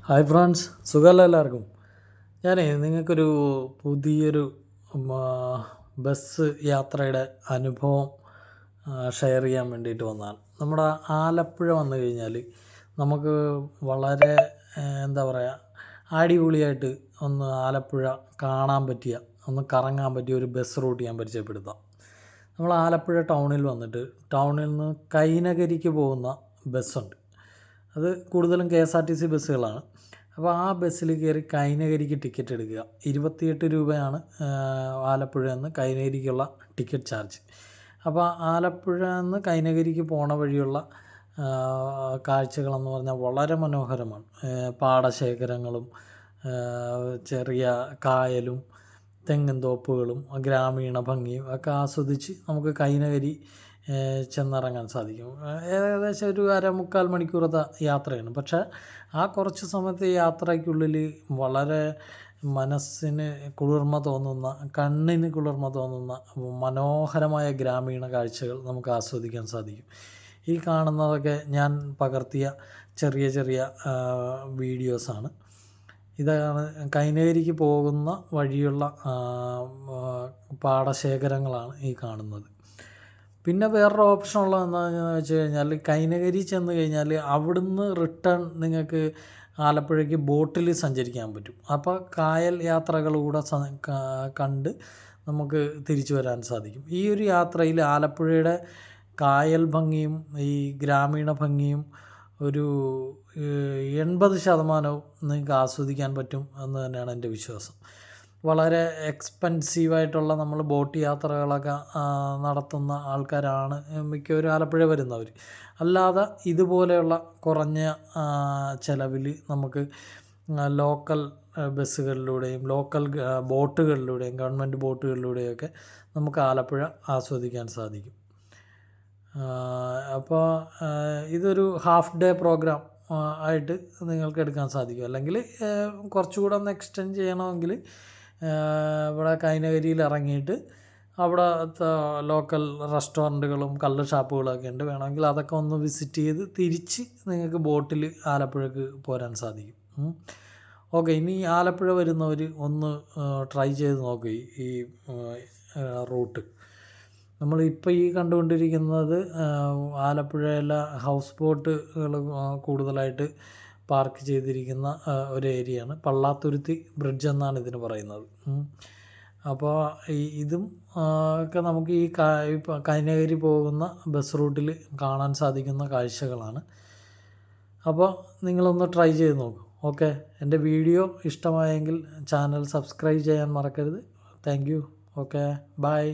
Hi friends, സുഖമല്ല എല്ലാവർക്കും. നിങ്ങൾക്കൊരു പുതിയൊരു ബസ് യാത്രയുടെ അനുഭവം ഷെയർ ചെയ്യാൻ വേണ്ടിയിട്ട് വന്നതാണ്. നമ്മുടെ ആലപ്പുഴ വന്നു കഴിഞ്ഞാൽ നമുക്ക് വളരെ എന്താ പറയുക, അടിപൊളിയായിട്ട് ഒന്ന് ആലപ്പുഴ കാണാൻ പറ്റിയ, ഒന്ന് കറങ്ങാൻ പറ്റിയ ഒരു ബസ് റൂട്ട് ഞാൻ പരിചയപ്പെടുത്താം. നമ്മൾ ആലപ്പുഴ ടൗണിൽ വന്നിട്ട് ടൗണിൽ നിന്ന് കൈനകരിക്ക് പോകുന്ന ബസ്സുണ്ട്. അത് കൂടുതലും KSRTC ബസ്സുകളാണ്. അപ്പോൾ ആ ബസ്സിൽ കയറി കൈനകരിക്ക് ടിക്കറ്റ് എടുക്കുക. 28 രൂപയാണ് ആലപ്പുഴ നിന്ന് കൈനകരിക്കുള്ള ടിക്കറ്റ് ചാർജ്. അപ്പോൾ ആലപ്പുഴ നിന്ന് കൈനകരിക്ക് പോണ വഴിയുള്ള കാഴ്ചകളെന്ന് പറഞ്ഞാൽ വളരെ മനോഹരമാണ്. പാടശേഖരങ്ങളും ചെറിയ കായലും തെങ്ങിൻ തോപ്പുകളും ഗ്രാമീണ ഭംഗിയും ഒക്കെ ആസ്വദിച്ച് നമുക്ക് കൈനകരി ചെന്നിറങ്ങാൻ സാധിക്കും. ഏകദേശം ഒരു 1/4 മണിക്കൂറത്തെ യാത്രയാണ്. പക്ഷേ ആ കുറച്ച് സമയത്തെ യാത്രയ്ക്കുള്ളിൽ വളരെ മനസ്സിന് കുളിർമ തോന്നുന്ന, കണ്ണിന് കുളിർമ തോന്നുന്ന മനോഹരമായ ഗ്രാമീണ കാഴ്ചകൾ നമുക്ക് ആസ്വദിക്കാൻ സാധിക്കും. ഈ കാണുന്നതൊക്കെ ഞാൻ പകർത്തിയ ചെറിയ ചെറിയ വീഡിയോസാണ്. ഇതാണ് കൈനകരിക്ക് പോകുന്ന വഴിയുള്ള പാടശേഖരങ്ങളാണ് ഈ കാണുന്നത്. പിന്നെ വേറൊരു ഓപ്ഷൻ ഉള്ളത് എന്താണെന്ന് വെച്ച് കഴിഞ്ഞാൽ, കൈനകരി ചെന്ന് കഴിഞ്ഞാൽ അവിടുന്ന് റിട്ടേൺ നിങ്ങൾക്ക് ആലപ്പുഴയ്ക്ക് ബോട്ടിൽ സഞ്ചരിക്കാൻ പറ്റും. അപ്പോൾ കായൽ യാത്രകൾ കൂടെ കണ്ട് നമുക്ക് തിരിച്ചു വരാൻ സാധിക്കും. ഈ ഒരു യാത്രയിൽ ആലപ്പുഴയുടെ കായൽ ഭംഗിയും ഈ ഗ്രാമീണ ഭംഗിയും ഒരു 80% നിങ്ങൾക്ക് ആസ്വദിക്കാൻ പറ്റും എന്ന് തന്നെയാണ് എൻ്റെ വിശ്വാസം. വളരെ എക്സ്പെൻസീവായിട്ടുള്ള നമ്മൾ ബോട്ട് യാത്രകളൊക്കെ നടത്തുന്ന ആൾക്കാരാണ് മിക്കവരും ആലപ്പുഴ വരുന്നവർ. അല്ലാതെ ഇതുപോലെയുള്ള കുറഞ്ഞ ചിലവിൽ നമുക്ക് ലോക്കൽ ബസ്സുകളിലൂടെയും ലോക്കൽ ബോട്ടുകളിലൂടെയും ഗവൺമെൻറ് ബോട്ടുകളിലൂടെയൊക്കെ നമുക്ക് ആലപ്പുഴ ആസ്വദിക്കാൻ സാധിക്കും. അപ്പോൾ ഇതൊരു ഹാഫ് ഡേ പ്രോഗ്രാം ആയിട്ട് നിങ്ങൾക്ക് എടുക്കാൻ സാധിക്കും. അല്ലെങ്കിൽ കുറച്ചുകൂടെ ഒന്ന് എക്സ്റ്റെൻഡ് ചെയ്യണമെങ്കിൽ ഇവിടെ കൈനകരിയിൽ ഇറങ്ങിയിട്ട് അവിടെ ലോക്കൽ റെസ്റ്റോറൻറ്റുകളും കള്ള് ഷാപ്പുകളൊക്കെ ഉണ്ട്. വേണമെങ്കിൽ അതൊക്കെ ഒന്ന് വിസിറ്റ് ചെയ്ത് തിരിച്ച് നിങ്ങൾക്ക് ബോട്ടിൽ ആലപ്പുഴക്ക് പോരാൻ സാധിക്കും. ഓക്കെ, ഇനി ആലപ്പുഴ വരുന്നവർ ഒന്ന് ട്രൈ ചെയ്ത് നോക്കുക ഈ റൂട്ട്. നമ്മളിപ്പോൾ ഈ കണ്ടുകൊണ്ടിരിക്കുന്നത് ആലപ്പുഴയിലെ ഹൗസ് ബോട്ടുകൾ കൂടുതലായിട്ട് പാർക്ക് ചെയ്തിരിക്കുന്ന ഒരു ഏരിയയാണ്. പള്ളാത്തുരുത്തി ബ്രിഡ്ജ് എന്നാണ് ഇതിന് പറയുന്നത്. അപ്പോൾ ഇതും ഒക്കെ നമുക്ക് ഈ കൈനകരി പോകുന്ന ബസ് റൂട്ടിൽ കാണാൻ സാധിക്കുന്ന കാഴ്ചകളാണ്. അപ്പോൾ നിങ്ങളൊന്ന് ട്രൈ ചെയ്ത് നോക്കൂ. ഓക്കെ, എൻ്റെ വീഡിയോ ഇഷ്ടമായെങ്കിൽ ചാനൽ സബ്സ്ക്രൈബ് ചെയ്യാൻ മറക്കരുത്. Thank you. Okay, by.